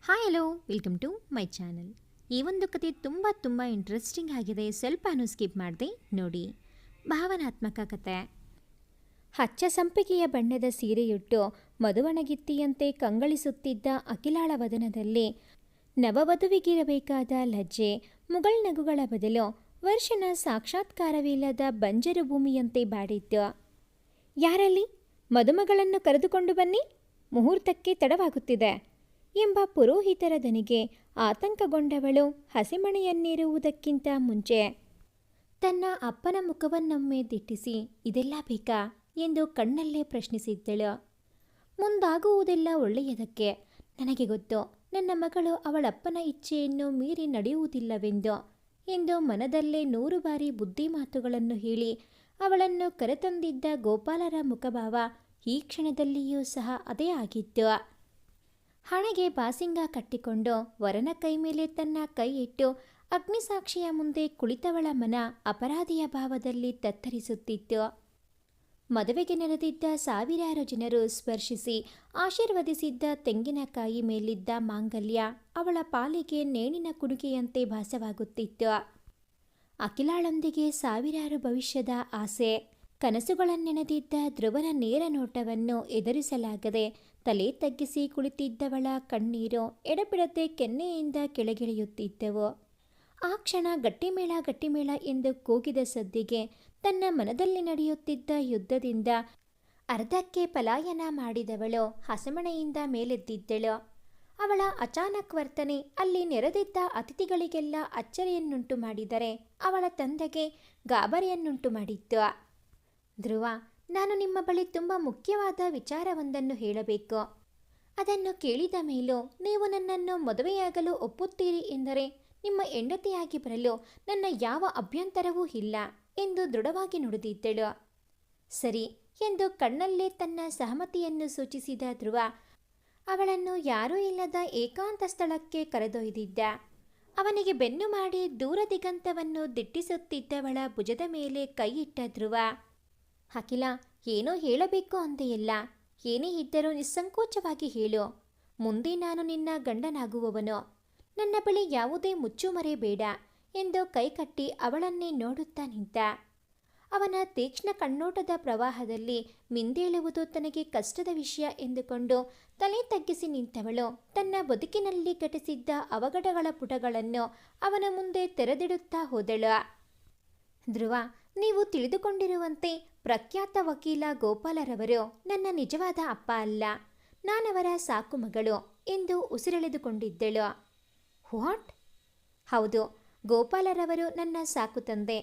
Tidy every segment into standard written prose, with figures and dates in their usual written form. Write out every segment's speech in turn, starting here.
Hi hello welcome to my channel. ಈ ಒಂದು ಕತೆ ತುಂಬ ಇಂಟ್ರೆಸ್ಟಿಂಗ್ ಆಗಿದೆ. ಸ್ವಲ್ಪನೂ ಸ್ಕಿಪ್ ಮಾಡದೆ ನೋಡಿ. ಭಾವನಾತ್ಮಕ ಕತೆ. ಹಚ್ಚ ಸಂಪಿಗೆಯ ಬಣ್ಣದ ಸೀರೆಯುಟ್ಟು ಮಧುವಣಗಿತ್ತಿಯಂತೆ ಕಂಗಳಿಸುತ್ತಿದ್ದ ಅಖಿಲಾಳ ವದನದಲ್ಲಿ ನವವಧುವಿಗಿರಬೇಕಾದ ಲಜ್ಜೆ ಮುಗಳ್ನಗುಗಳ ಬದಲು ವರ್ಷನ ಸಾಕ್ಷಾತ್ಕಾರವಿಲ್ಲದ ಬಂಜರು ಭೂಮಿಯಂತೆ ಬಾಡಿತ್ತು. ಯಾರಲ್ಲಿ? ಮದುಮಗಳನ್ನು ಕರೆದುಕೊಂಡು ಬನ್ನಿ, ಮುಹೂರ್ತಕ್ಕೆ ತಡವಾಗುತ್ತಿದೆ ಎಂಬ ಪುರೋಹಿತರ ದನಿಗೆ ಆತಂಕಗೊಂಡವಳು ಹಸಿಮಣೆಯನ್ನೇರುವುದಕ್ಕಿಂತ ಮುಂಚೆ ತನ್ನ ಅಪ್ಪನ ಮುಖವನ್ನೊಮ್ಮೆ ದಿಟ್ಟಿಸಿ ಇದೆಲ್ಲ ಬೇಕಾ ಎಂದು ಕಣ್ಣಲ್ಲೇ ಪ್ರಶ್ನಿಸಿದ್ದಳು. ಮುಂದಾಗುವುದೆಲ್ಲ ಒಳ್ಳೆಯದಕ್ಕೆ. ನನಗೆ ಗೊತ್ತು, ನನ್ನ ಮಗಳು ಅವಳಪ್ಪನ ಇಚ್ಛೆಯನ್ನು ಮೀರಿ ನಡೆಯುವುದಿಲ್ಲವೆಂದು ಎಂದು ಮನದಲ್ಲೇ 100 ಬಾರಿ ಬುದ್ಧಿ ಮಾತುಗಳನ್ನು ಹೇಳಿ ಅವಳನ್ನು ಕರೆತಂದಿದ್ದ ಗೋಪಾಲರ ಮುಖಭಾವ ಈ ಕ್ಷಣದಲ್ಲಿಯೂ ಸಹ ಅದೇ ಆಗಿತ್ತು. ಹಣೆಗೆ ಬಾಸಿಂಗ ಕಟ್ಟಿಕೊಂಡು ವರನ ಕೈ ಮೇಲೆ ತನ್ನ ಕೈ ಇಟ್ಟು ಅಗ್ನಿಸಾಕ್ಷಿಯ ಮುಂದೆ ಕುಳಿತವಳ ಮನ ಅಪರಾಧಿಯ ಭಾವದಲ್ಲಿ ತತ್ತರಿಸುತ್ತಿತ್ತು. ಮದುವೆಗೆ ನೆರೆದಿದ್ದ ಸಾವಿರಾರು ಜನರು ಸ್ಪರ್ಶಿಸಿ ಆಶೀರ್ವದಿಸಿದ್ದ ತೆಂಗಿನಕಾಯಿ ಮೇಲಿದ್ದ ಮಾಂಗಲ್ಯ ಅವಳ ಪಾಲಿಗೆ ನೇಣಿನ ಕುಡುಗೆಯಂತೆ ಭಾಸವಾಗುತ್ತಿತ್ತು. ಅಖಿಲಾಳೊಂದಿಗೆ ಸಾವಿರಾರು ಭವಿಷ್ಯದ ಆಸೆ ಕನಸುಗಳನ್ನೆನೆದಿದ್ದ ಧ್ರುವನ ನೇರ ನೋಟವನ್ನು ಎದುರಿಸಲಾಗದೆ ತಲೆ ತಗ್ಗಿಸಿ ಕುಳಿತಿದ್ದವಳ ಕಣ್ಣೀರು ಎಡಬಿಡದೆ ಕೆನ್ನೆಯಿಂದ ಕೆಳಗಿಳಿಯುತ್ತಿದ್ದವು. ಆ ಕ್ಷಣ ಗಟ್ಟಿಮೇಳ ಎಂದು ಕೂಗಿದ ಸದ್ದಿಗೆ ತನ್ನ ಮನದಲ್ಲಿ ನಡೆಯುತ್ತಿದ್ದ ಯುದ್ಧದಿಂದ ಅರ್ಧಕ್ಕೆ ಪಲಾಯನ ಮಾಡಿದವಳು ಹಸಮಣೆಯಿಂದ ಮೇಲೆದ್ದಿದ್ದಳು. ಅವಳ ಅಚಾನಕ್ ವರ್ತನೆ ಅಲ್ಲಿ ನೆರೆದಿದ್ದ ಅತಿಥಿಗಳಿಗೆಲ್ಲ ಅಚ್ಚರಿಯನ್ನುಂಟು ಮಾಡಿದರೆ ಅವಳ ತಂದೆಗೆ ಗಾಬರಿಯನ್ನುಂಟು ಮಾಡಿತ್ತು. ಧ್ರುವ, ನಾನು ನಿಮ್ಮ ಬಳಿ ತುಂಬ ಮುಖ್ಯವಾದ ವಿಚಾರವೊಂದನ್ನು ಹೇಳಬೇಕು. ಅದನ್ನು ಕೇಳಿದ ಮೇಲೂ ನೀವು ನನ್ನನ್ನು ಮದುವೆಯಾಗಲು ಒಪ್ಪುತ್ತೀರಿ ಎಂದರೆ ನಿಮ್ಮ ಹೆಂಡತಿಯಾಗಿ ಬರಲು ನನ್ನ ಯಾವ ಅಭ್ಯಂತರವೂ ಇಲ್ಲ ಎಂದು ದೃಢವಾಗಿ ನುಡಿದಿದ್ದಳು. ಸರಿ ಎಂದು ಕಣ್ಣಲ್ಲೇ ತನ್ನ ಸಹಮತಿಯನ್ನು ಸೂಚಿಸಿದ ಧ್ರುವ ಅವಳನ್ನು ಯಾರೂ ಇಲ್ಲದ ಏಕಾಂತ ಸ್ಥಳಕ್ಕೆ ಕರೆದೊಯ್ದಿದ್ದ. ಅವನಿಗೆ ಬೆನ್ನು ಮಾಡಿ ದೂರ ದಿಗಂತವನ್ನು ದಿಟ್ಟಿಸುತ್ತಿದ್ದವಳ ಭುಜದ ಮೇಲೆ ಕೈಯಿಟ್ಟ ಧ್ರುವ, ಅಖಿಲ, ಏನೋ ಹೇಳಬೇಕು ಅಂತೆಯಲ್ಲ, ಏನೇ ಇದ್ದರೂ ನಿಸ್ಸಂಕೋಚವಾಗಿ ಹೇಳು. ಮುಂದೆ ನಾನು ನಿನ್ನ ಗಂಡನಾಗುವವನು. ನನ್ನ ಬಳಿ ಯಾವುದೇ ಮುಚ್ಚುಮರೆ ಬೇಡ ಎಂದು ಕೈಕಟ್ಟಿ ಅವಳನ್ನೇ ನೋಡುತ್ತಾ ನಿಂತ. ಅವನ ತೀಕ್ಷ್ಣ ಕಣ್ಣೋಟದ ಪ್ರವಾಹದಲ್ಲಿ ಮಿಂದೇಳುವುದು ತನಗೆ ಕಷ್ಟದ ವಿಷಯ ಎಂದುಕೊಂಡು ತಲೆ ತಗ್ಗಿಸಿ ನಿಂತವಳು ತನ್ನ ಬದುಕಿನಲ್ಲಿ ಘಟಿಸಿದ್ದ ಅವಘಡಗಳ ಪುಟಗಳನ್ನು ಅವನ ಮುಂದೆ ತೆರೆದಿಡುತ್ತಾ ಹೋದಳು. ಧ್ರುವ, ನೀವು ತಿಳಿದುಕೊಂಡಿರುವಂತೆ ಪ್ರಖ್ಯಾತ ವಕೀಲ ಗೋಪಾಲರವರು ನನ್ನ ನಿಜವಾದ ಅಪ್ಪ ಅಲ್ಲ, ನಾನವರ ಸಾಕು ಮಗಳು ಎಂದು ಉಸಿರೆಳೆದುಕೊಂಡಿದ್ದಳು. ವಾಟ್? ಹೌದು, ಗೋಪಾಲರವರು ನನ್ನ ಸಾಕು ತಂದೆ.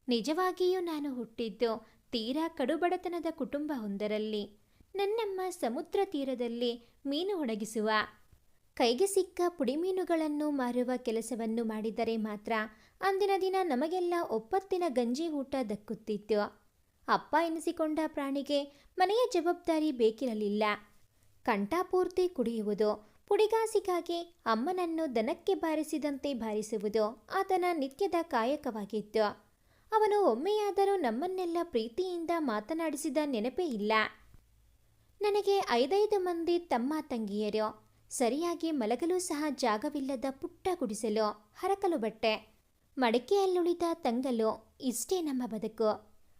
ನಿಜವಾಗಿಯೂ ನಾನು ಹುಟ್ಟಿದ್ದು ತೀರಾ ಕಡುಬಡತನದ ಕುಟುಂಬವೊಂದರಲ್ಲಿ. ನನ್ನಮ್ಮ ಸಮುದ್ರ ತೀರದಲ್ಲಿ ಮೀನು ಒಣಗಿಸುವ, ಕೈಗೆ ಸಿಕ್ಕ ಪುಡಿಮೀನುಗಳನ್ನು ಮಾರುವ ಕೆಲಸವನ್ನು ಮಾಡಿದರೆ ಮಾತ್ರ ಅಂದಿನ ದಿನ ನಮಗೆಲ್ಲ ಒಪ್ಪತ್ತಿನ ಗಂಜಿ ಊಟ ದಕ್ಕುತ್ತಿತ್ತು. ಅಪ್ಪ ಎನಿಸಿಕೊಂಡ ಪ್ರಾಣಿಗೆ ಮನೆಯ ಜವಾಬ್ದಾರಿ ಬೇಕಿರಲಿಲ್ಲ. ಕಂಠಪೂರ್ತಿ ಕುಡಿಯುವುದು, ಪುಡಿಗಾಸಿಗಾಗಿ ಅಮ್ಮನನ್ನು ದನಕ್ಕೆ ಬಾರಿಸಿದಂತೆ ಬಾರಿಸುವುದು ಆತನ ನಿತ್ಯದ ಕಾಯಕವಾಗಿತ್ತು. ಅವನು ಒಮ್ಮೆಯಾದರೂ ನಮ್ಮನ್ನೆಲ್ಲ ಪ್ರೀತಿಯಿಂದ ಮಾತನಾಡಿಸಿದ ನೆನಪೇ ಇಲ್ಲ. ನನಗೆ 5 ಮಂದಿ ತಮ್ಮ ತಂಗಿಯರು, ಸರಿಯಾಗಿ ಮಲಗಲು ಸಹ ಜಾಗವಿಲ್ಲದ ಪುಟ್ಟ ಗುಡಿಸಲು, ಹರಕಲು ಬಟ್ಟೆ, ಮಡಿಕೆಯಲ್ಲುಳಿದ ತಂಗಲು, ಇಷ್ಟೇ ನಮ್ಮ ಬದುಕು.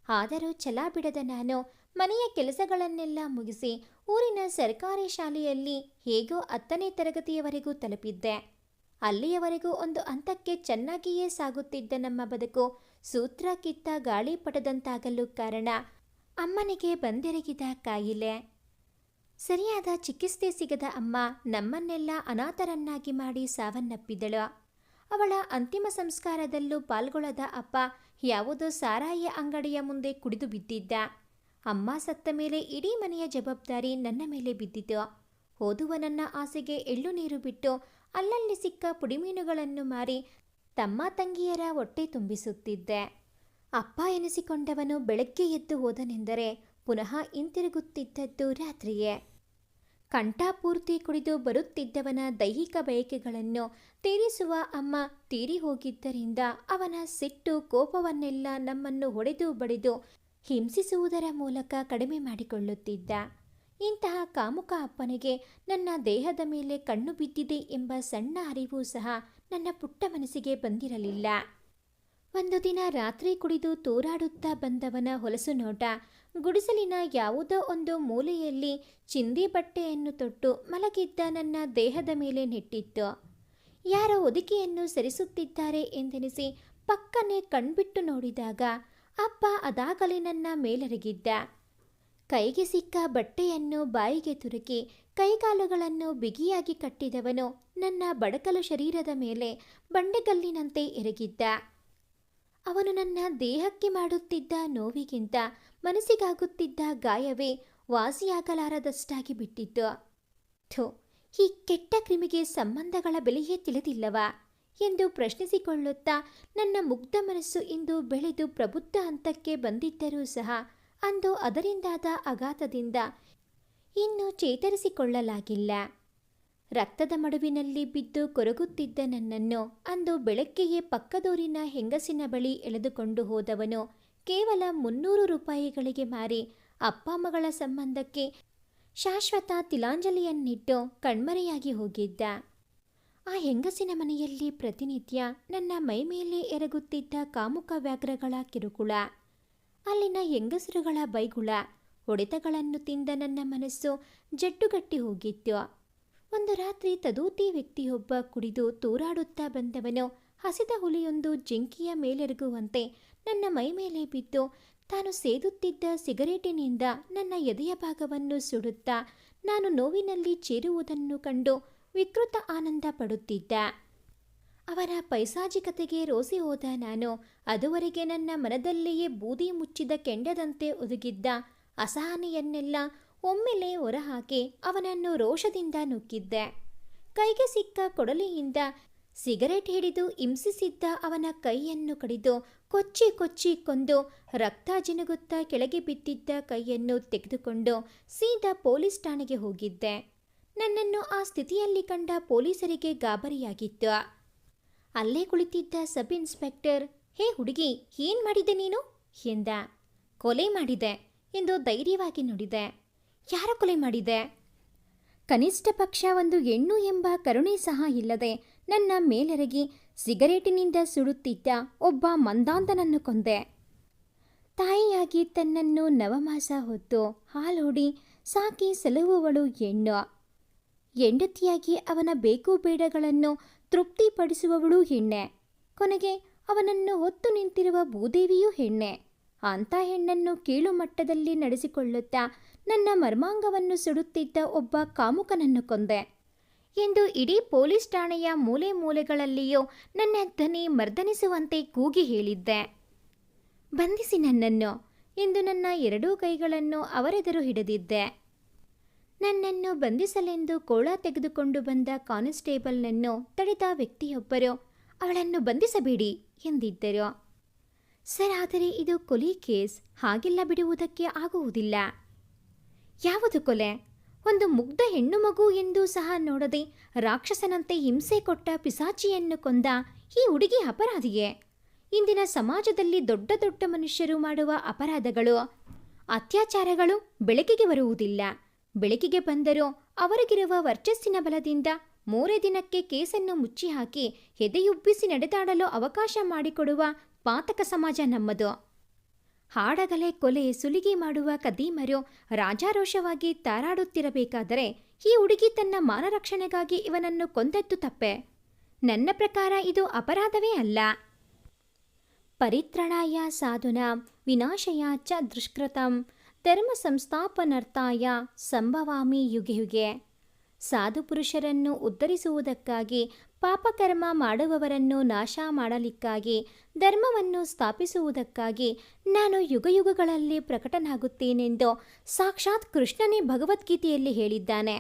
ಆದರೂ ಛಲ ಬಿಡದ ನಾನು ಮನೆಯ ಕೆಲಸಗಳನ್ನೆಲ್ಲ ಮುಗಿಸಿ ಊರಿನ ಸರ್ಕಾರಿ ಶಾಲೆಯಲ್ಲಿ ಹೇಗೋ 10ನೇ ತರಗತಿಯವರೆಗೂ ತಲುಪಿದ್ದೆ. ಅಲ್ಲಿಯವರೆಗೂ ಒಂದು ಹಂತಕ್ಕೆ ಚೆನ್ನಾಗಿಯೇ ಸಾಗುತ್ತಿದ್ದ ನಮ್ಮ ಬದುಕು ಸೂತ್ರ ಕಿತ್ತ ಗಾಳಿಪಟದಂತಾಗಲು ಕಾರಣ ಅಮ್ಮನಿಗೆ ಬಂದೆರಗಿದ ಕಾಯಿಲೆ. ಸರಿಯಾದ ಚಿಕಿತ್ಸೆ ಸಿಗದ ಅಮ್ಮ ನಮ್ಮನ್ನೆಲ್ಲ ಅನಾಥರನ್ನಾಗಿ ಮಾಡಿ ಸಾವನ್ನಪ್ಪಿದಳು. ಅವಳ ಅಂತಿಮ ಸಂಸ್ಕಾರದಲ್ಲೂ ಪಾಲ್ಗೊಳ್ಳದ ಅಪ್ಪ ಯಾವುದೋ ಸಾರಾಯಿಯ ಅಂಗಡಿಯ ಮುಂದೆ ಕುಡಿದು ಬಿದ್ದಿದ್ದ. ಅಮ್ಮ ಸತ್ತ ಮೇಲೆ ಇಡೀ ಮನೆಯ ಜವಾಬ್ದಾರಿ ನನ್ನ ಮೇಲೆ ಬಿದ್ದಿತು. ಓದುವ ನನ್ನ ಆಸೆಗೆ ಎಳ್ಳು ನೀರು ಬಿಟ್ಟು ಅಲ್ಲಲ್ಲಿ ಸಿಕ್ಕ ಪುಡಿಮೀನುಗಳನ್ನು ಮಾರಿ ತಮ್ಮ ತಂಗಿಯರ ಹೊಟ್ಟೆ ತುಂಬಿಸುತ್ತಿದ್ದೆ. ಅಪ್ಪ ಎನಿಸಿಕೊಂಡವನು ಬೆಳಗ್ಗೆ ಎದ್ದು ಹೋದನೆಂದರೆ ಪುನಃ ಹಿಂತಿರುಗುತ್ತಿದ್ದದ್ದು ರಾತ್ರಿಯೇ. ಕಂಠಪೂರ್ತಿ ಕುಡಿದು ಬರುತ್ತಿದ್ದವನ ದೈಹಿಕ ಬಯಕೆಗಳನ್ನು ತೀರಿಸುವ ಅಮ್ಮ ತೀರಿ ಹೋಗಿದ್ದರಿಂದ ಅವನ ಸಿಟ್ಟು ಕೋಪವನ್ನೆಲ್ಲ ನಮ್ಮನ್ನು ಹೊಡೆದು ಬಡಿದು ಹಿಂಸಿಸುವುದರ ಮೂಲಕ ಕಡಿಮೆ ಮಾಡಿಕೊಳ್ಳುತ್ತಿದ್ದ. ಇಂತಹ ಕಾಮುಕ ಅಪ್ಪನಿಗೆ ನನ್ನ ದೇಹದ ಮೇಲೆ ಕಣ್ಣು ಬಿದ್ದಿದೆ ಎಂಬ ಸಣ್ಣ ಅರಿವು ಸಹ ನನ್ನ ಪುಟ್ಟ ಮನಸ್ಸಿಗೆ ಬಂದಿರಲಿಲ್ಲ. ಒಂದು ದಿನ ರಾತ್ರಿ ಕುಡಿದು ತೂರಾಡುತ್ತಾ ಬಂದವನ ಹೊಲಸು ನೋಟ ಗುಡಿಸಲಿನ ಯಾವುದೋ ಒಂದು ಮೂಲೆಯಲ್ಲಿ ಚಿಂದಿ ಬಟ್ಟೆಯನ್ನು ತೊಟ್ಟು ಮಲಗಿದ್ದ ನನ್ನ ದೇಹದ ಮೇಲೆ ನೆಟ್ಟಿತ್ತು. ಯಾರೋ ಹೊದಿಕೆಯನ್ನು ಸರಿಸುತ್ತಿದ್ದಾರೆ ಎಂದೆನಿಸಿ ಪಕ್ಕನೆ ಕಣ್ಬಿಟ್ಟು ನೋಡಿದಾಗ ಅಪ್ಪ ಅದಾಗಲೇ ನನ್ನ ಮೇಲೆರಗಿದ್ದ. ಕೈಗೆ ಸಿಕ್ಕ ಬಟ್ಟೆಯನ್ನು ಬಾಯಿಗೆ ತುರುಕಿ ಕೈಕಾಲುಗಳನ್ನು ಬಿಗಿಯಾಗಿ ಕಟ್ಟಿದವನು ನನ್ನ ಬಡಕಲು ಶರೀರದ ಮೇಲೆ ಬಂಡೆಗಲ್ಲಿನಂತೆ ಎರಗಿದ್ದ. ಅವನು ನನ್ನ ದೇಹಕ್ಕೆ ಮಾಡುತ್ತಿದ್ದ ನೋವಿಗಿಂತ ಮನಸ್ಸಿಗಾಗುತ್ತಿದ್ದ ಗಾಯವೇ ವಾಸಿಯಾಗಲಾರದಷ್ಟಾಗಿ ಬಿಟ್ಟಿತ್ತು. ಥು, ಈ ಕೆಟ್ಟ ಕ್ರಿಮಿಗೆ ಸಂಬಂಧಗಳ ಬೆಲೆಯೇ ತಿಳಿದಿಲ್ಲವಾ ಎಂದು ಪ್ರಶ್ನಿಸಿಕೊಳ್ಳುತ್ತಾ ನನ್ನ ಮುಗ್ಧ ಮನಸ್ಸು ಇಂದು ಬೆಳೆದು ಪ್ರಬುದ್ಧ ಹಂತಕ್ಕೆ ಬಂದಿದ್ದರೂ ಸಹ ಅಂದು ಅದರಿಂದಾದ ಆಘಾತದಿಂದ ಇನ್ನೂ ಚೇತರಿಸಿಕೊಳ್ಳಲಾಗಿಲ್ಲ. ರಕ್ತದ ಮಡುವಿನಲ್ಲಿ ಬಿದ್ದು ಕೊರಗುತ್ತಿದ್ದ ನನ್ನನ್ನು ಅಂದು ಬೆಳಗ್ಗೆಯೇ ಪಕ್ಕದೂರಿನ ಹೆಂಗಸಿನ ಬಳಿ ಎಳೆದುಕೊಂಡು ಹೋದವನು ಕೇವಲ 300 ರೂಪಾಯಿಗಳಿಗೆ ಮಾರಿ ಅಪ್ಪ ಮಗಳ ಸಂಬಂಧಕ್ಕೆ ಶಾಶ್ವತ ತಿಲಾಂಜಲಿಯನ್ನಿಟ್ಟು ಕಣ್ಮರೆಯಾಗಿ ಹೋಗಿದ್ದ. ಆ ಹೆಂಗಸಿನ ಮನೆಯಲ್ಲಿ ಪ್ರತಿನಿತ್ಯ ನನ್ನ ಮೈಮೇಲೆ ಎರಗುತ್ತಿದ್ದ ಕಾಮುಕ ವ್ಯಾಘ್ರಗಳ ಕಿರುಕುಳ, ಅಲ್ಲಿನ ಹೆಂಗಸರುಗಳ ಬೈಗುಳ, ಹೊಡೆತಗಳನ್ನು ತಿಂದ ನನ್ನ ಮನಸ್ಸು ಜಡ್ಡುಗಟ್ಟಿ ಹೋಗಿತ್ತು. ಒಂದು ರಾತ್ರಿ ತದೂತಿ ವ್ಯಕ್ತಿಯೊಬ್ಬ ಕುಡಿದು ತೂರಾಡುತ್ತಾ ಬಂದವನು ಹಸಿದ ಹುಲಿಯೊಂದು ಜಿಂಕೆಯ ಮೇಲೆರಗುವಂತೆ ನನ್ನ ಮೈಮೇಲೆ ಬಿದ್ದು ತಾನು ಸೇದುತ್ತಿದ್ದ ಸಿಗರೇಟಿನಿಂದ ನನ್ನ ಎದೆಯ ಭಾಗವನ್ನು ಸುಡುತ್ತಾ ನಾನು ನೋವಿನಲ್ಲಿ ಚೇರುವುದನ್ನು ಕಂಡು ವಿಕೃತ ಆನಂದ ಪಡುತ್ತಿದ್ದ. ಅವರ ಪೈಸಾಜಿಕತೆಗೆ ರೋಸಿ ಹೋದ ನಾನು ಅದುವರೆಗೆ ನನ್ನ ಮನದಲ್ಲಿಯೇ ಬೂದಿ ಮುಚ್ಚಿದ ಕೆಂಡದಂತೆ ಒದಗಿದ್ದ ಅಸಹನೆಯನ್ನೆಲ್ಲ ಒಮ್ಮೆಲೆ ಹೊರಹಾಕಿ ಅವನನ್ನು ರೋಷದಿಂದ ನುಗ್ಗಿದ್ದೆ. ಕೈಗೆ ಸಿಕ್ಕ ಕೊಡಲಿಯಿಂದ ಸಿಗರೇಟ್ ಹಿಡಿದು ಹಿಂಸಿಸಿದ್ದ ಅವನ ಕೈಯನ್ನು ಕಡಿದು ಕೊಚ್ಚಿ ಕೊಚ್ಚಿ ಕೊಂದು ರಕ್ತ ಜಿನುಗುತ್ತಾ ಕೆಳಗೆ ಬಿದ್ದಿದ್ದ ಕೈಯನ್ನು ತೆಗೆದುಕೊಂಡು ಸೀದಾ ಪೊಲೀಸ್ ಠಾಣೆಗೆ ಹೋಗಿದ್ದೆ. ನನ್ನನ್ನು ಆ ಸ್ಥಿತಿಯಲ್ಲಿ ಕಂಡ ಪೊಲೀಸರಿಗೆ ಗಾಬರಿಯಾಗಿತ್ತು. ಅಲ್ಲೇ ಕುಳಿತಿದ್ದ ಸಬ್ ಇನ್ಸ್ಪೆಕ್ಟರ್, ಹೇ ಹುಡುಗಿ, ಏನ್ ಮಾಡಿದೆ ನೀನು ಎಂದ. ಕೊಲೆ ಮಾಡಿದೆ ಎಂದು ಧೈರ್ಯವಾಗಿ ನುಡಿದೆ. ಯಾರ ಕೊಲೆ ಮಾಡಿದೆ? ಕನಿಷ್ಠ ಪಕ್ಷ ಒಂದು ಹೆಣ್ಣು ಎಂಬ ಕರುಣೆ ಸಹ ಇಲ್ಲದೆ ನನ್ನ ಮೇಲೆರಗಿ ಸಿಗರೇಟಿನಿಂದ ಸುಡುತ್ತಿದ್ದ ಒಬ್ಬ ಮಂದಾಂಧನನ್ನು ಕೊಂದೆ. ತಾಯಿಯಾಗಿ ತನ್ನನ್ನು ನವಮಾಸ ಹೊತ್ತು ಹಾಲೋಡಿ ಸಾಕಿ ಸಲಹುವವಳು ಹೆಣ್ಣು. ಹೆಂಡತಿಯಾಗಿ ಅವನ ಬೇಕು ಬೇಡಗಳನ್ನು ತೃಪ್ತಿಪಡಿಸುವವಳು ಹೆಣ್ಣೆ. ಕೊನೆಗೆ ಅವನನ್ನು ಹೊತ್ತು ನಿಂತಿರುವ ಭೂದೇವಿಯೂ ಹೆಣ್ಣೆ. ಅಂಥ ಹೆಣ್ಣನ್ನು ಕೀಳು ಮಟ್ಟದಲ್ಲಿ ನಡೆಸಿಕೊಳ್ಳುತ್ತಾ ನನ್ನ ಮರ್ಮಾಂಗವನ್ನು ಸುಡುತ್ತಿದ್ದ ಒಬ್ಬ ಕಾಮುಕನನ್ನು ಕೊಂದೆ ಎಂದು ಇಡೀ ಪೊಲೀಸ್ ಠಾಣೆಯ ಮೂಲೆ ಮೂಲೆಗಳಲ್ಲಿಯೂ ನನ್ನ ಧ್ವನಿ ಮರ್ದನಿಸುವಂತೆ ಕೂಗಿ ಹೇಳಿದ್ದೆ. ಬಂಧಿಸಿ ನನ್ನನ್ನು ಎಂದು ನನ್ನ ಎರಡೂ ಕೈಗಳನ್ನು ಅವರೆದುರು ಹಿಡಿದಿದ್ದೆ. ನನ್ನನ್ನು ಬಂಧಿಸಲೆಂದು ಕೋಳ ತೆಗೆದುಕೊಂಡು ಬಂದ ಕಾನ್ಸ್ಟೇಬಲ್ನನ್ನು ತಡೆದ ವ್ಯಕ್ತಿಯೊಬ್ಬರು ಅವಳನ್ನು ಬಂಧಿಸಬೇಡಿ ಎಂದಿದ್ದರು. ಸರ್, ಆದರೆ ಇದು ಕೊಲೆ ಕೇಸ್, ಹಾಗೆಲ್ಲ ಬಿಡುವುದಕ್ಕೆ ಆಗುವುದಿಲ್ಲ. ಯಾವುದು ಕೊಲೆ? ಒಂದು ಮುಗ್ಧ ಹೆಣ್ಣು ಮಗು ಎಂದು ಸಹ ನೋಡದೆ ರಾಕ್ಷಸನಂತೆ ಹಿಂಸೆ ಕೊಟ್ಟ ಪಿಸಾಚಿಯನ್ನು ಕೊಂದ ಈ ಹುಡುಗಿ ಅಪರಾಧಿಯೇ. ಇಂದಿನ ಸಮಾಜದಲ್ಲಿ ದೊಡ್ಡ ದೊಡ್ಡ ಮನುಷ್ಯರು ಮಾಡುವ ಅಪರಾಧಗಳು, ಅತ್ಯಾಚಾರಗಳು ಬೆಳಕಿಗೆ ಬರುವುದಿಲ್ಲ. ಬೆಳಕಿಗೆ ಬಂದರೂ ಅವರಿಗಿರುವ ವರ್ಚಸ್ಸಿನ ಬಲದಿಂದ 3 ದಿನಕ್ಕೆ ಕೇಸನ್ನು ಮುಚ್ಚಿ ಹಾಕಿ ಎದೆಯುಬ್ಬಿಸಿ ನಡೆದಾಡಲು ಅವಕಾಶ ಮಾಡಿಕೊಡುವ ಪಾತಕ ಸಮಾಜ ನಮ್ಮದು. ಹಾಡಗಲೆ ಕೊಲೆ ಸುಲಿಗೆ ಮಾಡುವ ಕದೀಮರು ರಾಜಾರೋಷವಾಗಿ ತಾರಾಡುತ್ತಿರಬೇಕಾದರೆ ಈ ಹುಡುಗಿ ತನ್ನ ಮಾನರಕ್ಷಣೆಗಾಗಿ ಇವನನ್ನು ಕೊಂದದ್ದು ತಪ್ಪೆ. ನನ್ನ ಪ್ರಕಾರ ಇದು ಅಪರಾಧವೇ ಅಲ್ಲ. ಪರಿತ್ರಣಾಯ ಸಾಧುನಾಂ ವಿನಾಶಯ ಚ ದುಷ್ಕೃತಂ ಧರ್ಮ ಸಂಸ್ಥಾಪನಾರ್ಥಾಯ ಸಂಭವಾಮಿ ಯುಗೆ ಯುಗೆ. ಸಾಧು ಪುರುಷರನ್ನು ಉದ್ಧರಿಸುವುದಕ್ಕಾಗಿ, ಪಾಪಕರ್ಮ ಮಾಡುವವರನ್ನು ನಾಶ ಮಾಡಲಿಕ್ಕಾಗಿ, ಧರ್ಮವನ್ನು ಸ್ಥಾಪಿಸುವುದಕ್ಕಾಗಿ ನಾನು ಯುಗಯುಗಗಳಲ್ಲಿ ಪ್ರಕಟನಾಗುತ್ತೇನೆಂದು ಸಾಕ್ಷಾತ್ ಕೃಷ್ಣನೇ ಭಗವದ್ಗೀತೆಯಲ್ಲಿ ಹೇಳಿದ್ದಾನೆ.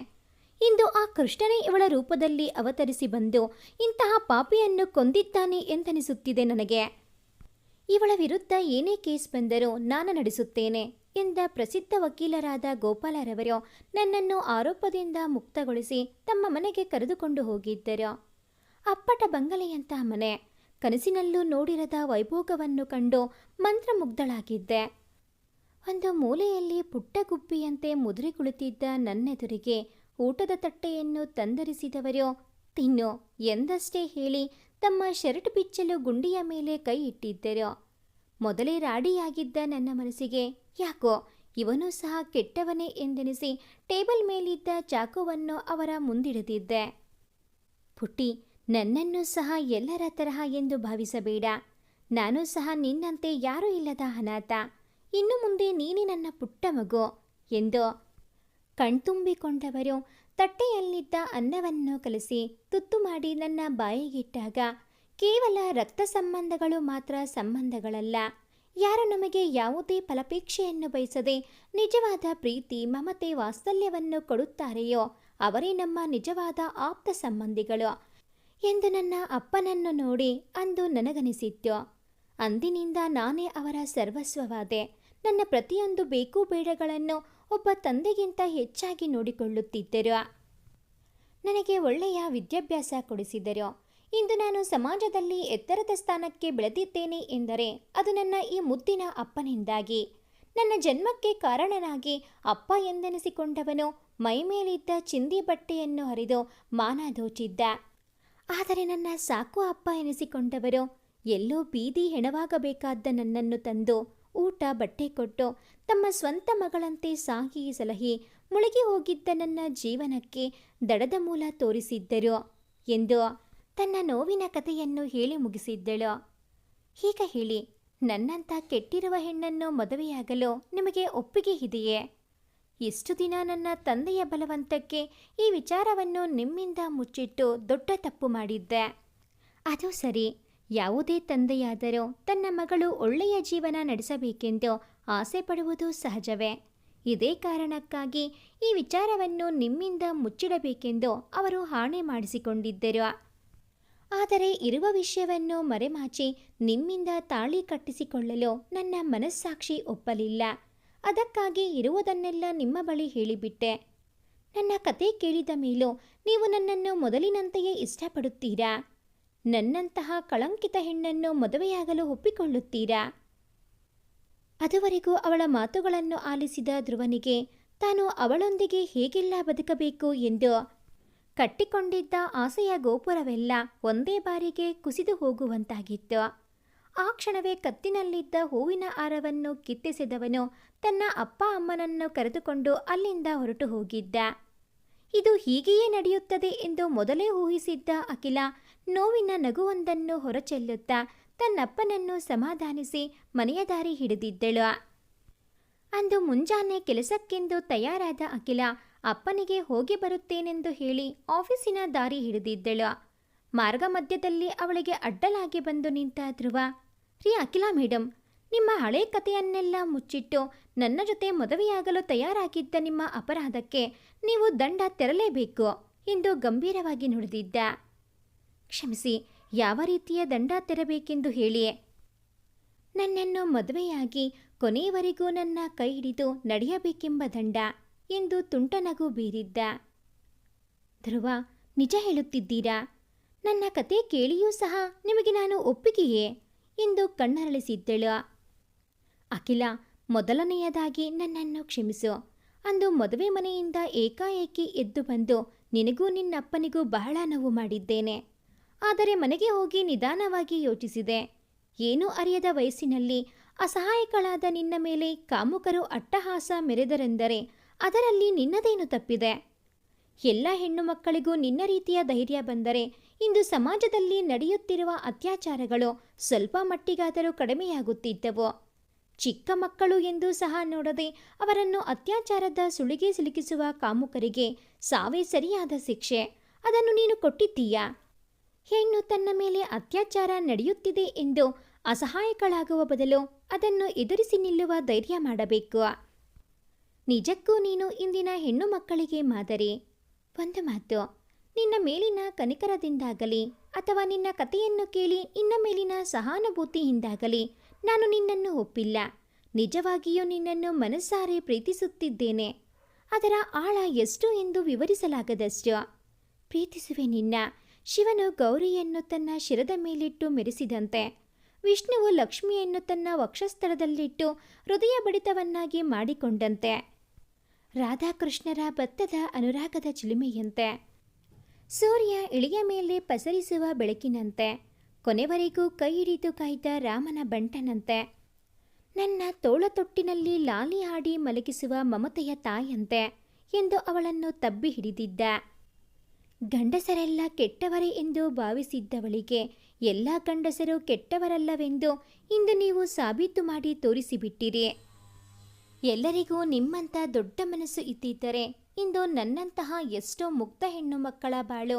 ಇಂದು ಆ ಕೃಷ್ಣನೇ ಇವಳ ರೂಪದಲ್ಲಿ ಅವತರಿಸಿ ಬಂದು ಇಂತಹ ಪಾಪಿಯನ್ನು ಕೊಂದಿದ್ದಾನೆ ಎಂದನಿಸುತ್ತಿದೆ ನನಗೆ. ಇವಳ ವಿರುದ್ಧ ಏನೇ ಕೇಸ್ ಬಂದರೂ ನಾನು ನಡೆಸುತ್ತೇನೆ ಎಂದ ಪ್ರಸಿದ್ಧ ವಕೀಲರಾದ ಗೋಪಾಲರವರು ನನ್ನನ್ನು ಆರೋಪದಿಂದ ಮುಕ್ತಗೊಳಿಸಿ ತಮ್ಮ ಮನೆಗೆ ಕರೆದುಕೊಂಡು ಹೋಗಿದ್ದರು. ಅಪ್ಪಟ ಬಂಗಲೆಯಂತಹ ಮನೆ. ಕನಸಿನಲ್ಲೂ ನೋಡಿರದ ವೈಭೋಗವನ್ನು ಕಂಡು ಮಂತ್ರಮುಗ್ಧಳಾಗಿದ್ದೆ. ಒಂದು ಮೂಲೆಯಲ್ಲಿ ಪುಟ್ಟ ಗುಬ್ಬಿಯಂತೆ ಮುದುರಿ ಕುಳಿತಿದ್ದ ನನ್ನೆದುರಿಗೆ ಊಟದ ತಟ್ಟೆಯನ್ನು ತಂದರಿಸಿದವರು ತಿನ್ನು ಎಂದಷ್ಟೇ ಹೇಳಿ ತಮ್ಮ ಶರ್ಟ್ ಬಿಚ್ಚಲು ಗುಂಡಿಯ ಮೇಲೆ ಕೈ ಇಟ್ಟಿದ್ದರು. ಮೊದಲೇ ರಾಡಿಯಾಗಿದ್ದ ನನ್ನ ಮನಸ್ಸಿಗೆ ಯಾಕೋ ಇವನೂ ಸಹ ಕೆಟ್ಟವನೇ ಎಂದೆನಿಸಿ ಟೇಬಲ್ ಮೇಲಿದ್ದ ಚಾಕುವನ್ನು ಅವರ ಮುಂದಿಡಿದಿದ್ದೆ. ಪುಟ್ಟಿ, ನನ್ನನ್ನು ಸಹ ಎಲ್ಲರ ತರಹ ಎಂದು ಭಾವಿಸಬೇಡ. ನಾನು ಸಹ ನಿನ್ನಂತೆ ಯಾರೂ ಇಲ್ಲದ ಅನಾಥ. ಇನ್ನು ಮುಂದೆ ನೀನೇ ನನ್ನ ಪುಟ್ಟ ಮಗು ಎಂದು ಕಣ್ತುಂಬಿಕೊಂಡವರು ತಟ್ಟೆಯಲ್ಲಿದ್ದ ಅನ್ನವನ್ನು ಕಲಸಿ ತುತ್ತು ಮಾಡಿ ನನ್ನ ಬಾಯಿಗಿಟ್ಟಾಗ ಕೇವಲ ರಕ್ತ ಸಂಬಂಧಗಳು ಮಾತ್ರ ಸಂಬಂಧಗಳಲ್ಲ. ಯಾರು ನಮಗೆ ಯಾವುದೇ ಫಲಾಪೇಕ್ಷೆಯನ್ನು ಬಯಸದೆ ನಿಜವಾದ ಪ್ರೀತಿ, ಮಮತೆ, ವಾತ್ಸಲ್ಯವನ್ನು ಕೊಡುತ್ತಾರೆಯೋ ಅವರೇ ನಮ್ಮ ನಿಜವಾದ ಆಪ್ತ ಸಂಬಂಧಿಗಳು ಎಂದು ನನ್ನ ಅಪ್ಪನನ್ನು ನೋಡಿ ಅಂದು ನನಗನಿಸಿತ್ತು. ಅಂದಿನಿಂದ ನಾನೇ ಅವರ ಸರ್ವಸ್ವವಾದೆ. ನನ್ನ ಪ್ರತಿಯೊಂದು ಬೇಕು ಬೇಡಗಳನ್ನು ಒಬ್ಬ ತಂದೆಗಿಂತ ಹೆಚ್ಚಾಗಿ ನೋಡಿಕೊಳ್ಳುತ್ತಿದ್ದರು. ನನಗೆ ಒಳ್ಳೆಯ ವಿದ್ಯಾಭ್ಯಾಸ ಕೊಡಿಸಿದರು. ಇಂದು ನಾನು ಸಮಾಜದಲ್ಲಿ ಎತ್ತರದ ಸ್ಥಾನಕ್ಕೆ ಬೆಳೆದಿದ್ದೇನೆ ಎಂದರೆ ಅದು ನನ್ನ ಈ ಮುದ್ದಿನ ಅಪ್ಪನಿಂದಾಗಿ. ನನ್ನ ಜನ್ಮಕ್ಕೆ ಕಾರಣನಾಗಿ ಅಪ್ಪ ಎಂದೆನಿಸಿಕೊಂಡವನು ಮೈಮೇಲಿದ್ದ ಚಿಂದಿ ಬಟ್ಟೆಯನ್ನು ಹರಿದು ಮಾನ ದೋಚಿದ್ದ. ಆದರೆ ನನ್ನ ಸಾಕು ಅಪ್ಪ ಎನಿಸಿಕೊಂಡವರು ಎಲ್ಲೋ ಬೀದಿ ಹೆಣವಾಗಬೇಕಾದ ನನ್ನನ್ನು ತಂದು ಊಟ ಬಟ್ಟೆ ಕೊಟ್ಟು ತಮ್ಮ ಸ್ವಂತ ಮಗಳಂತೆ ಸಾಗಿ ಸಲಹಿ ಮುಳುಗಿ ಹೋಗಿದ್ದ ನನ್ನ ಜೀವನಕ್ಕೆ ದಡದ ಮೂಲ ತೋರಿಸಿದ್ದರು ಎಂದು ತನ್ನ ನೋವಿನ ಕಥೆಯನ್ನು ಹೇಳಿ ಮುಗಿಸಿದ್ದಳು. ಹೀಗೆ ಹೇಳಿ, ನನ್ನಂಥ ಕೆಟ್ಟಿರುವ ಹೆಣ್ಣನ್ನು ಮದುವೆಯಾಗಲು ನಿಮಗೆ ಒಪ್ಪಿಗೆ ಇದೆಯೇ? ಇಷ್ಟು ದಿನ ನನ್ನ ತಂದೆಯ ಬಲವಂತಕ್ಕೆ ಈ ವಿಚಾರವನ್ನು ನಿಮ್ಮಿಂದ ಮುಚ್ಚಿಟ್ಟು ದೊಡ್ಡ ತಪ್ಪು ಮಾಡಿದ್ದೆ. ಅದು ಸರಿ, ಯಾವುದೇ ತಂದೆಯಾದರೂ ತನ್ನ ಮಗಳು ಒಳ್ಳೆಯ ಜೀವನ ನಡೆಸಬೇಕೆಂದು ಆಸೆ ಪಡುವುದು ಸಹಜವೇ. ಇದೇ ಕಾರಣಕ್ಕಾಗಿ ಈ ವಿಚಾರವನ್ನು ನಿಮ್ಮಿಂದ ಮುಚ್ಚಿಡಬೇಕೆಂದು ಅವರು ಆಣೆ ಮಾಡಿಸಿಕೊಂಡಿದ್ದರು. ಆದರೆ ಇರುವ ವಿಷಯವನ್ನು ಮರೆಮಾಚಿ ನಿಮ್ಮಿಂದ ತಾಳಿ ಕಟ್ಟಿಸಿಕೊಳ್ಳಲು ನನ್ನ ಮನಸ್ಸಾಕ್ಷಿ ಒಪ್ಪಲಿಲ್ಲ. ಅದಕ್ಕಾಗಿ ಇರುವುದನ್ನೆಲ್ಲ ನಿಮ್ಮ ಬಳಿ ಹೇಳಿಬಿಟ್ಟೆ. ನನ್ನ ಕತೆ ಕೇಳಿದ ಮೇಲೂ ನೀವು ನನ್ನನ್ನು ಮೊದಲಿನಂತೆಯೇ ಇಷ್ಟಪಡುತ್ತೀರಾ? ನನ್ನಂತಹ ಕಳಂಕಿತ ಹೆಣ್ಣನ್ನು ಮದುವೆಯಾಗಲು ಒಪ್ಪಿಕೊಳ್ಳುತ್ತೀರಾ? ಅದುವರೆಗೂ ಅವಳ ಮಾತುಗಳನ್ನು ಆಲಿಸಿದ ಧ್ರುವನಿಗೆ ತಾನು ಅವಳೊಂದಿಗೆ ಹೇಗೆಲ್ಲ ಬದುಕಬೇಕು ಎಂದು ಕಟ್ಟಿಕೊಂಡಿದ್ದ ಆಸೆಯ ಗೋಪುರವೆಲ್ಲ ಒಂದೇ ಬಾರಿಗೆ ಕುಸಿದು ಹೋಗುವಂತಾಗಿತ್ತು. ಆ ಕ್ಷಣವೇ ಕತ್ತಿನಲ್ಲಿದ್ದ ಹೂವಿನ ಹಾರವನ್ನು ಕಿತ್ತೆಸೆದವನು ತನ್ನ ಅಪ್ಪ ಅಮ್ಮನನ್ನು ಕರೆದುಕೊಂಡು ಅಲ್ಲಿಂದ ಹೊರಟು ಹೋಗಿದ್ದ. ಇದು ಹೀಗೆಯೇ ನಡೆಯುತ್ತದೆ ಎಂದು ಮೊದಲೇ ಊಹಿಸಿದ್ದ ಅಖಿಲ ನೋವಿನ ನಗುವೊಂದನ್ನು ಹೊರಚೆಲ್ಲುತ್ತಾ ತನ್ನಪ್ಪನನ್ನು ಸಮಾಧಾನಿಸಿ ಮನೆಯ ದಾರಿ ಹಿಡಿದಿದ್ದಳು. ಅಂದು ಮುಂಜಾನೆ ಕೆಲಸಕ್ಕೆಂದು ತಯಾರಾದ ಅಖಿಲ ಅಪ್ಪನಿಗೆ ಹೋಗಿ ಬರುತ್ತೇನೆಂದು ಹೇಳಿ ಆಫೀಸಿನ ದಾರಿ ಹಿಡಿದಿದ್ದಳು. ಮಾರ್ಗ ಮಧ್ಯದಲ್ಲಿ ಅವಳಿಗೆ ಅಡ್ಡಲಾಗಿ ಬಂದು ನಿಂತ ಧ್ರುವ, ರೀ ಅಖಿಲ ಮೇಡಮ್, ನಿಮ್ಮ ಹಳೆ ಕಥೆಯನ್ನೆಲ್ಲ ಮುಚ್ಚಿಟ್ಟು ನನ್ನ ಜೊತೆ ಮದುವೆಯಾಗಲು ತಯಾರಾಗಿದ್ದ ನಿಮ್ಮ ಅಪರಾಧಕ್ಕೆ ನೀವು ದಂಡ ತೆರಲೇಬೇಕು ಎಂದು ಗಂಭೀರವಾಗಿ ನುಡಿದಿದ್ದ. ಕ್ಷಮಿಸಿ, ಯಾವ ರೀತಿಯ ದಂಡ ತೆರಬೇಕೆಂದು ಹೇಳಿಯೇ? ನನ್ನನ್ನು ಮದುವೆಯಾಗಿ ಕೊನೆಯವರೆಗೂ ನನ್ನ ಕೈ ಹಿಡಿದು ನಡೆಯಬೇಕೆಂಬ ದಂಡ ಎಂದು ತುಂಟನಗು ಬೀರಿದ್ದ. ಧ್ರುವ, ನಿಜ ಹೇಳುತ್ತಿದ್ದೀರಾ? ನನ್ನ ಕತೆ ಕೇಳಿಯೂ ಸಹ ನಿಮಗೆ ನಾನು ಒಪ್ಪಿಗೆಯೇ ಎಂದು ಕಣ್ಣರಳಿಸಿದ್ದಳು. ಅಖಿಲ, ಮೊದಲನೆಯದಾಗಿ ನನ್ನನ್ನು ಕ್ಷಮಿಸು. ಅಂದು ಮದುವೆ ಮನೆಯಿಂದ ಏಕಾಏಕಿ ಎದ್ದು ಬಂದು ನಿನಗೂ ನಿನ್ನಪ್ಪನಿಗೂ ಬಹಳ ನೋವು ಮಾಡಿದ್ದೇನೆ. ಆದರೆ ಮನೆಗೆ ಹೋಗಿ ನಿಧಾನವಾಗಿ ಯೋಚಿಸಿದೆ. ಏನೂ ಅರಿಯದ ವಯಸ್ಸಿನಲ್ಲಿ ಅಸಹಾಯಕಳಾದ ನಿನ್ನ ಮೇಲೆ ಕಾಮುಕರು ಅಟ್ಟಹಾಸ ಮೆರೆದರೆಂದರೆ ಅದರಲ್ಲಿ ನಿನ್ನದೇನು ತಪ್ಪಿದೆ? ಎಲ್ಲ ಹೆಣ್ಣು ಮಕ್ಕಳಿಗೂ ನಿನ್ನ ರೀತಿಯ ಧೈರ್ಯ ಬಂದರೆ ಇಂದು ಸಮಾಜದಲ್ಲಿ ನಡೆಯುತ್ತಿರುವ ಅತ್ಯಾಚಾರಗಳು ಸ್ವಲ್ಪ ಮಟ್ಟಿಗಾದರೂ ಕಡಿಮೆಯಾಗುತ್ತಿದ್ದವು. ಚಿಕ್ಕ ಮಕ್ಕಳು ಎಂದು ಸಹ ನೋಡದೆ ಅವರನ್ನು ಅತ್ಯಾಚಾರದ ಸುಳಿಗೆ ಸಿಲುಕಿಸುವ ಕಾಮುಕರಿಗೆ ಸಾವೇ ಸರಿಯಾದ ಶಿಕ್ಷೆ. ಅದನ್ನು ನೀನು ಕೊಟ್ಟಿದ್ದೀಯಾ? ಹೆಣ್ಣು ತನ್ನ ಮೇಲೆ ಅತ್ಯಾಚಾರ ನಡೆಯುತ್ತಿದೆ ಎಂದು ಅಸಹಾಯಕಳಾಗುವ ಬದಲು ಅದನ್ನು ಎದುರಿಸಿ ನಿಲ್ಲುವ ಧೈರ್ಯ ಮಾಡಬೇಕು. ನಿಜಕ್ಕೂ ನೀನು ಇಂದಿನ ಹೆಣ್ಣು ಮಕ್ಕಳಿಗೆ ಮಾದರಿ. ಒಂದು ಮಾತು, ನಿನ್ನ ಮೇಲಿನ ಕನಿಕರದಿಂದಾಗಲಿ ಅಥವಾ ನಿನ್ನ ಕಥೆಯನ್ನು ಕೇಳಿ ನಿನ್ನ ಮೇಲಿನ ಸಹಾನುಭೂತಿಯಿಂದಾಗಲಿ ನಾನು ನಿನ್ನನ್ನು ಒಪ್ಪಿಲ್ಲ. ನಿಜವಾಗಿಯೂ ನಿನ್ನನ್ನು ಮನಸ್ಸಾರೆ ಪ್ರೀತಿಸುತ್ತಿದ್ದೇನೆ. ಅದರ ಆಳ ಎಷ್ಟು ಎಂದು ವಿವರಿಸಲಾಗದಷ್ಟು ಪ್ರೀತಿಸುವೆ ನಿನ್ನ. ಶಿವನು ಗೌರಿಯನ್ನು ತನ್ನ ಶಿರದ ಮೇಲಿಟ್ಟು ಮೆರೆಸಿದಂತೆ ವಿಷ್ಣುವು ಲಕ್ಷ್ಮಿಯನ್ನು ತನ್ನ ವಕ್ಷಸ್ಥಳದಲ್ಲಿಟ್ಟು ಹೃದಯ ಬಡಿತವನ್ನಾಗಿ ಮಾಡಿಕೊಂಡಂತೆ. ರಾಧಾಕೃಷ್ಣರ ಭತ್ತದ ಅನುರಾಗದ ಚಿಲುಮೆಯಂತೆ, ಸೂರ್ಯ ಇಳಿಯ ಮೇಲೆ ಪಸರಿಸುವ ಬೆಳಕಿನಂತೆ, ಕೊನೆವರೆಗೂ ಕೈ ಹಿಡಿದು ಕಾಯ್ದ ರಾಮನ ಬಂಟನಂತೆ, ನನ್ನ ತೋಳತೊಟ್ಟಿನಲ್ಲಿ ಲಾಲಿ ಹಾಡಿ ಮಲಗಿಸುವ ಮಮತೆಯ ತಾಯಂತೆ ಎಂದು ಅವಳನ್ನು ತಬ್ಬಿ ಹಿಡಿದಿದ್ದ. ಗಂಡಸರೆಲ್ಲ ಕೆಟ್ಟವರೇ ಎಂದು ಭಾವಿಸಿದ್ದವಳಿಗೆ ಎಲ್ಲ ಗಂಡಸರು ಕೆಟ್ಟವರಲ್ಲವೆಂದು ಇಂದು ನೀವು ಸಾಬೀತು ಮಾಡಿ ತೋರಿಸಿಬಿಟ್ಟಿರಿ. ಎಲ್ಲರಿಗೂ ನಿಮ್ಮಂಥ ದೊಡ್ಡ ಮನಸ್ಸು ಇದ್ದಿದ್ದರೆ ಇಂದು ನನ್ನಂತಹ ಎಷ್ಟೋ ಮುಗ್ಧ ಹೆಣ್ಣು ಮಕ್ಕಳ ಬಾಳು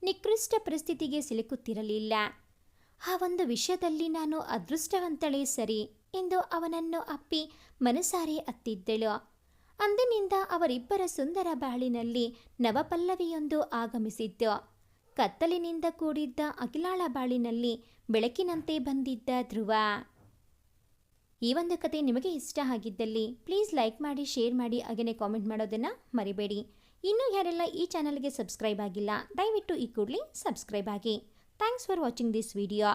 ನಿಕೃಷ್ಟ ಪರಿಸ್ಥಿತಿಗೆ ಸಿಲುಕುತ್ತಿರಲಿಲ್ಲ. ಆ ಒಂದು ವಿಷಯದಲ್ಲಿ ನಾನು ಅದೃಷ್ಟವಂತಳೇ ಸರಿ ಎಂದು ಅವನನ್ನು ಅಪ್ಪಿ ಮನಸಾರೆ ಅತ್ತಿದ್ದಳು. ಅಂದಿನಿಂದ ಅವರಿಬ್ಬರ ಸುಂದರ ಬಾಳಿನಲ್ಲಿ ನವಪಲ್ಲವಿಯೊಂದು ಆಗಮಿಸಿದ್ದು. ಕತ್ತಲಿನಿಂದ ಕೂಡಿದ್ದ ಅಖಿಲಾಳ ಬಾಳಿನಲ್ಲಿ ಬೆಳಕಿನಂತೆ ಬಂದಿದ್ದ ಧ್ರುವ. ಈ ಒಂದು ಕತೆ ನಿಮಗೆ ಇಷ್ಟ ಆಗಿದ್ದಲ್ಲಿ ಪ್ಲೀಸ್ ಲೈಕ್ ಮಾಡಿ, ಶೇರ್ ಮಾಡಿ, ಹಾಗೆಯೇ ಕಾಮೆಂಟ್ ಮಾಡೋದನ್ನು ಮರಿಬೇಡಿ. ಇನ್ನೂ ಯಾರೆಲ್ಲ ಈ ಚಾನಲ್ಗೆ ಸಬ್ಸ್ಕ್ರೈಬ್ ಆಗಿಲ್ಲ ದಯವಿಟ್ಟು ಈ ಕೂಡಲೇ ಸಬ್ಸ್ಕ್ರೈಬ್ ಆಗಿ. Thanks for watching this video.